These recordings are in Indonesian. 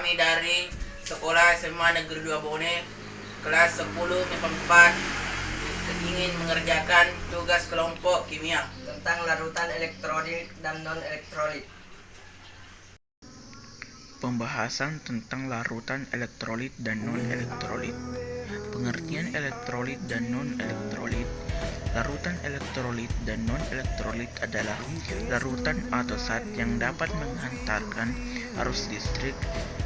kami dari Sekolah SMA Negeri 2 Bone, kelas 10 MIPA 4, ingin mengerjakan tugas kelompok kimia tentang larutan elektrolit dan non-elektrolit. Pembahasan tentang larutan elektrolit dan non-elektrolit. Pengertian elektrolit dan non-elektrolit. Larutan elektrolit dan non-elektrolit adalah larutan atau zat yang dapat menghantarkan arus listrik,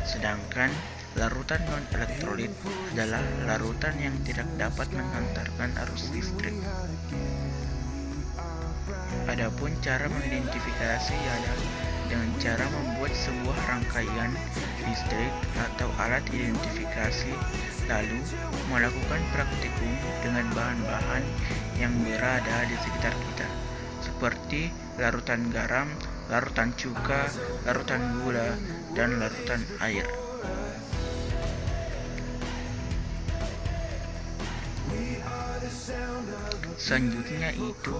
sedangkan larutan non-elektrolit adalah larutan yang tidak dapat menghantarkan arus listrik. Adapun cara mengidentifikasi adalah dengan cara membuat sebuah rangkaian listrik atau alat identifikasi, lalu melakukan praktikum dengan bahan-bahan yang berada di sekitar kita, seperti larutan garam, larutan cuka, larutan gula, dan larutan air. Selanjutnya itu,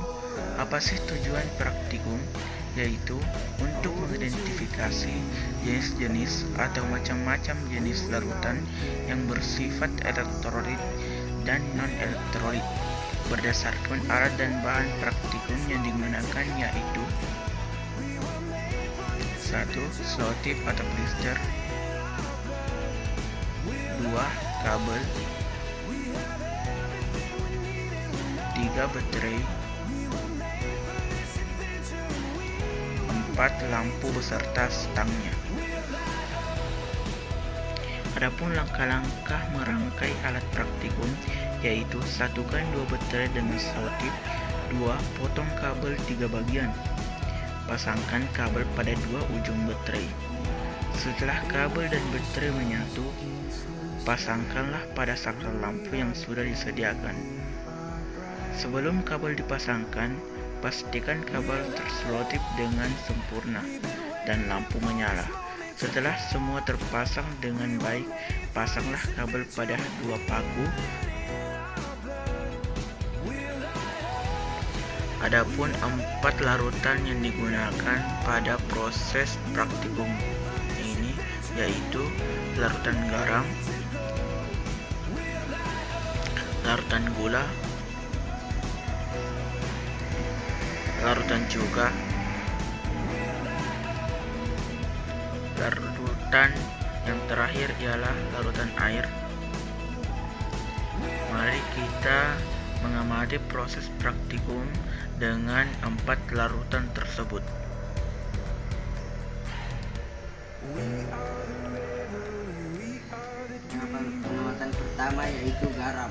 apa sih tujuan praktikum? Yaitu untuk mengidentifikasi jenis-jenis atau macam-macam jenis larutan yang bersifat elektrolit dan non-elektrolit berdasarkan alat dan bahan praktikum yang digunakan, yaitu 1. Selotip atau blister, 2. Kabel, 3. Baterai, 4. Lampu beserta stangnya. Adapun langkah-langkah merangkai alat praktikum yaitu: satukan 2 baterai dengan selotip, 2. Potong kabel 3 bagian, pasangkan kabel pada 2 ujung baterai. Setelah kabel dan baterai menyatu, pasangkanlah pada saklar lampu yang sudah disediakan. Sebelum kabel dipasangkan, pastikan kabel terselotip dengan sempurna dan lampu menyala. Setelah semua terpasang dengan baik, pasanglah kabel pada 2 paku. Adapun 4 larutan yang digunakan pada proses praktikum ini yaitu larutan garam, larutan gula, larutan cuka, larutan yang terakhir ialah larutan air. Mari kita mengamati proses praktikum dengan 4 larutan tersebut. Pengamatan pertama yaitu garam.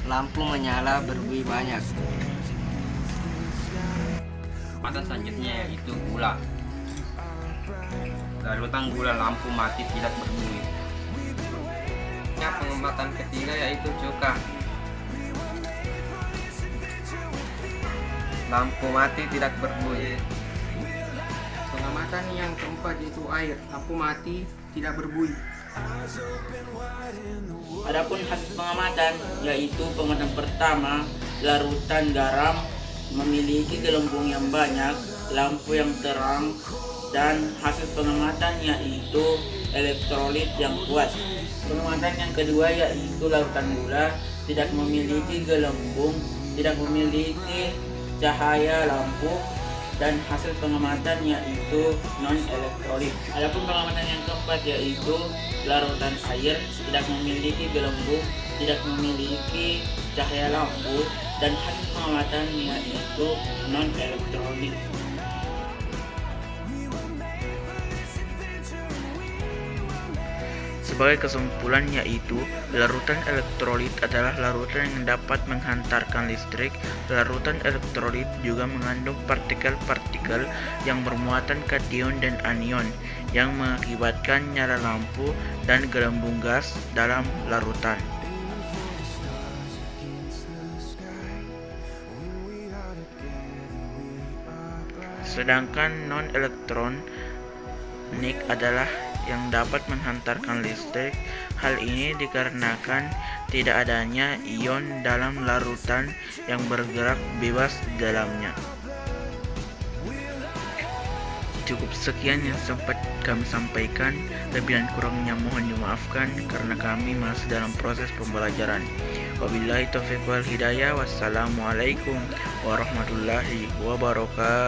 Lampu menyala berbunyi banyak. Pengamatan selanjutnya yaitu gula. Larutan gula, lampu mati tidak berbunyi. Pengamatan ketiga yaitu cuka. Lampu mati tidak berbunyi. Pengamatan yang keempat yaitu air. Lampu mati tidak berbunyi. Adapun hasil pengamatan yaitu pengamatan pertama, larutan garam memiliki gelembung yang banyak, lampu yang terang, dan hasil pengamatan yaitu elektrolit yang kuat. Pengamatan yang kedua yaitu larutan gula tidak memiliki gelembung, tidak memiliki cahaya lampu, dan hasil pengamatan yaitu non-elektrolit. Adapun pengamatan yang keempat yaitu larutan air tidak memiliki gelembung, tidak memiliki cahaya lampu, dan hasil pengamatan yaitu non-elektrolit. Sebagai kesimpulan yaitu, larutan elektrolit adalah larutan yang dapat menghantarkan listrik. Larutan elektrolit juga mengandung partikel-partikel yang bermuatan kation dan anion yang mengakibatkan nyala lampu dan gelembung gas dalam larutan. Sedangkan non-elektronik adalah yang dapat menghantarkan listrik. Hal ini dikarenakan tidak adanya ion dalam larutan yang bergerak bebas di dalamnya. Cukup sekian yang sempat kami sampaikan, lebih dan kurangnya mohon dimaafkan karena kami masih dalam proses pembelajaran. Wabillahi taufiq wal hidayah. Wassalamualaikum warahmatullahi wabarakatuh.